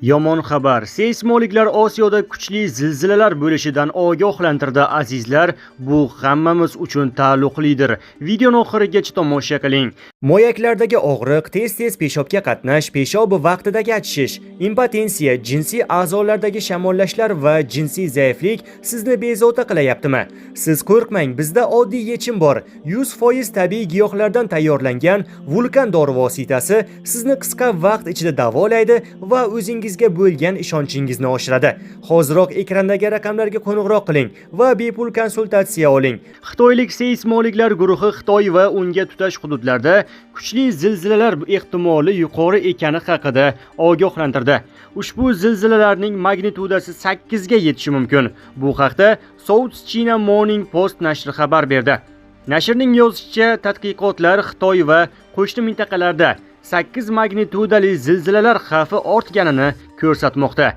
Yomon xabar. Seysmologlar Osiyoda kuchli zilzilalar bo'lishidan ogohlantirdi azizlar. Bu hammamiz uchun taalluqlidir. Videoni oxirigacha tomosha qiling. Moyaklardagi og'riq, tez-tez peshobga qatnash, peshob vaqtidagi achishish, impotensiya, jinsiy a'zolardagi shamollashlar va jinsiy zaiflik sizni bezovta qilayaptimi? Siz qo'rqmang, bizda oddiy yechim bor. 100% tabiiy giyohlardan tayyorlangan vulkan dori vositasi sizni qisqa vaqt ichida davolaydi va o'zingizga bo'lgan ishonchingizni oshiradi. Hoziroq ekrandagi raqamlarga qo'ng'iroq qiling va bepul konsultatsiya oling. Xitoylik seysmologlar guruhi Xitoy va unga tutash hududlarda kuchli zilzilalar ehtimoli yuqori ekani haqida ogohlantirdi. Ushbu zilzilalarning magnitudasi 8 ga yetishi mumkin. Bu haqda South China Morning Post nashri xabar berdi. Nashrning yozishicha, tadqiqotlar Xitoy va qo'shni mintaqalarda 8 magnitudali zilzilalar xavfi ortganini ko'rsatmoqda.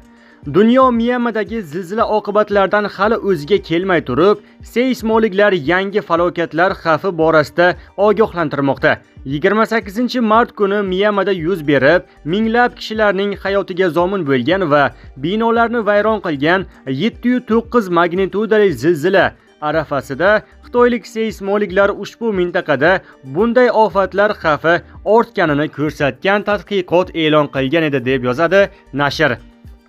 Dunyo Myanmadagi zilzila oqibatlaridan hali o'ziga kelmay turib, seysmologlar yangi falokatlar xavfi borasida ogohlantirmoqda. 28-mart kuni Myanmada yuz berib, minglab kishilarning hayotiga zomin bo'lgan va binolarni vayron qilgan 7.9 magnitudali zilzila arafasida xitoylik seysmologlar ushbu mintaqada bunday ofatlar xavfi ortganini ko'rsatgan tadqiqot e'lon qilgan edi deb yozadi nashr.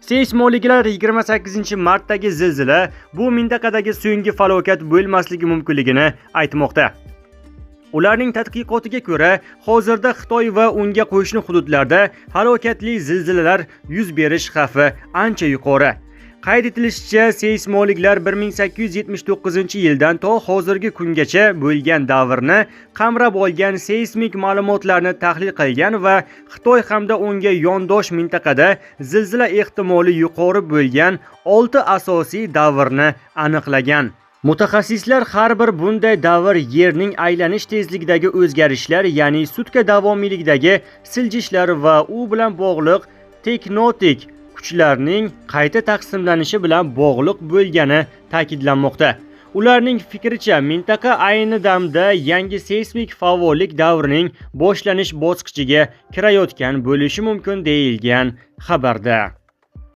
Seysmologlar 28-martdagi zilzila bu mintaqadagi so'nggi falokat bo'lmasligi mumkinligini aytmoqda. Ularning tadqiqotiga ko'ra, hozirda Xitoy va unga qo'shni hududlarda halokatli zilzilalar yuz berish xavfi ancha yuqori. Qayd etilishicha, seysmologlar 1879-yildan to hozirgi kungacha bo'lgan davrni qamrab olgan seysmik ma'lumotlarni tahlil qilgan va Xitoy hamda unga yondosh mintaqada zilzila ehtimoli yuqori bo'lgan 6 asosiy davrni aniqlagan. Mutaxassislar har bir bunday davr yerning aylanish tezligidagi o'zgarishlar, ya'ni sutka davomiyligidagi siljishlar va u bilan bog'liq tektonik kuchlarning qayta taqsimlanishi bilan bog'liq bo'lgani ta'kidlanmoqda. Ularning fikricha, mintaqa ayni damda yangi seysmik faollik davrining boshlanish bosqichiga kirayotgan bo'lishi mumkin deyilgan xabarda.